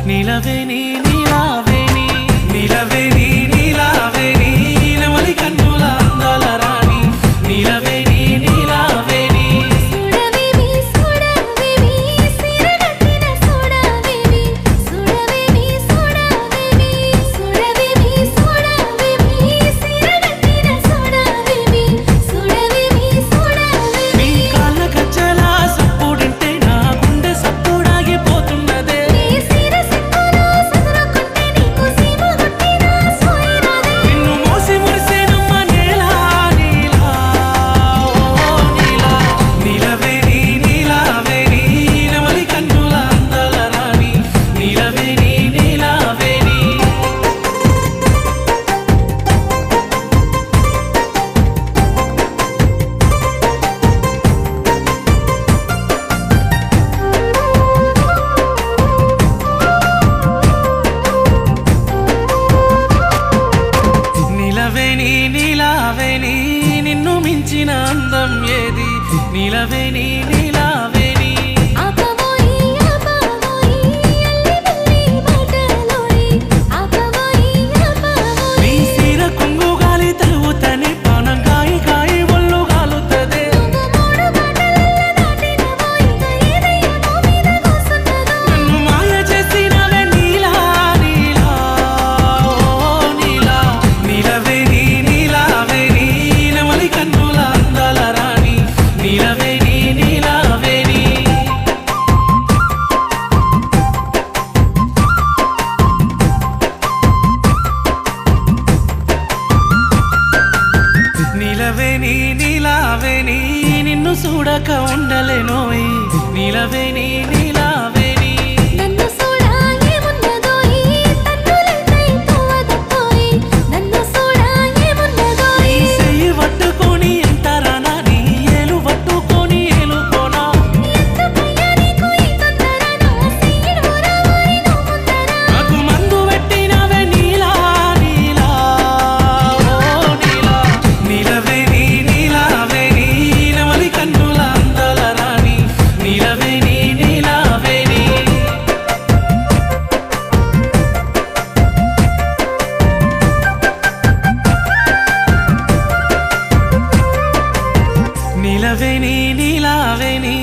నీలవేణి నీలావేణి నీలవేణి నీలావేణి నెమలి కన్నుల అందాల రాణి నీలవేణి నీలావేణి సుడవేవి సుడవేవి సిరగట్టిన సుడవేవి సుడవేవి సుడవేవి సుడవేవి సుడవేవి సిరగట్టిన సుడవేవి సుడవేవి సుడవేవి నీ కాళ్ళ గజ్జలా సప్పుడింటే నా గుండె సప్పుడాగిపోతున్నదే నీ సిర సిక్కులో సదురుకుంటే నీకు సీమ గుట్టిన సోయిరాదే నిన్ను మోసి మురిసేనమ్మ నీలా నీలా ఓ నీలా నీలవేణి నీలావేణి నెమలి కన్నుల అందాల రాణి నీలవేణి నీలావేణి నీలవేణి నీలావేణి నిన్ను మించిన అందం ఏది నీలవేణి నీలావేణి ఆపవోయి ఆపవోయి అల్లి బల్లి మాటలోని ఆపవోయి ఆపవోయి నీ సీర కొంగు గాలి తలువుతని పానం కాయి కాయి ఒళ్ళు గాలుతదే నువ్వు మూడు మాటలల్ల దాటినవోయి ఏదయ్యో మీద కూసున్నదో నన్ను మాయ చేసినవే నీలా నీలా ఓ నీలా నీలవేణి నీలావేణి నెమలి కన్నుల అందాల రాణి నీలవేణి నీలావేణి నీలవేణి నీలావేణి నిన్ను చూడక ఉండలేనోయ్ నీలవేణి నీలావేణి నన్ను సూడా ఏమున్నదోయి తన్నులైతే తోవదపోయి నన్ను సూడా ఏమున్నదోయి నీ చెయ్యి పట్టుకొని ఎంతరానా నీ ఏలు పట్టుకొని ఏలుకోనా ఎందుకయ్యా నీకు ఈ తొందర నా సీడు రావోయి నువ్వు ముందర నాకు మందు పెట్టినవే నీలా నీలా ఓ నీలా నీలవేణి నీలావేణి నెమలి కన్నుల అందాల రాణి నీలవేణి నీలావేణి నీలవేణి నీలావేణి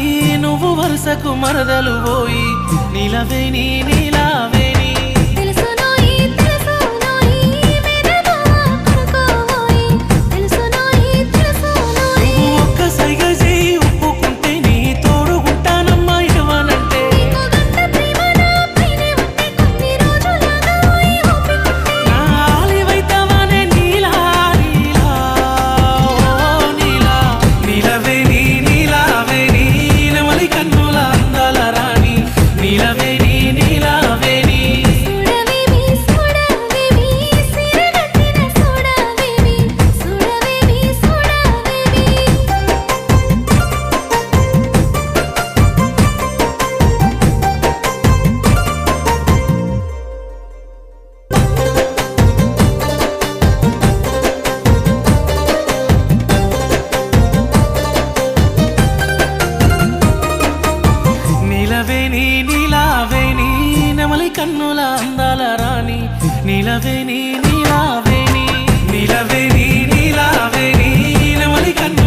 నువ్వు వరుసకు మరదలు పోయి నీలవేణి నీలావేణి తెలుసునోయి తెలుసునోయి మేరబావా కొనుకోవోయి తెలుసునోయి తెలుసునోయి నువ్వు ఒక్క సైగ చేయి ఒప్పుకుంటే నీ తోడుగుంటానమ్మా ఇవ్వనంటే నీకు గంట ప్రేమ నా పైనే ఉంటే కొన్ని రోజులాగా ఓయి ఓపికుంటే నా ఆలివైతవానే నీలా నీలా ఓ నీలా నీలవేణి నీలావేణి నెమలి కన్నుల అందాల రాణి నీలవేణి నీలావేణి సుడవేవి సుడవేవి సిరగట్టిన సుడవేవి సుడవేవి సుడవేవి నీలవేణి నీలావేణి నెమలి కన్నుల అందాల రాణి నీలవేణి నీలావేణి నీలవేణి నీలావేణి నెమలి కన్నుల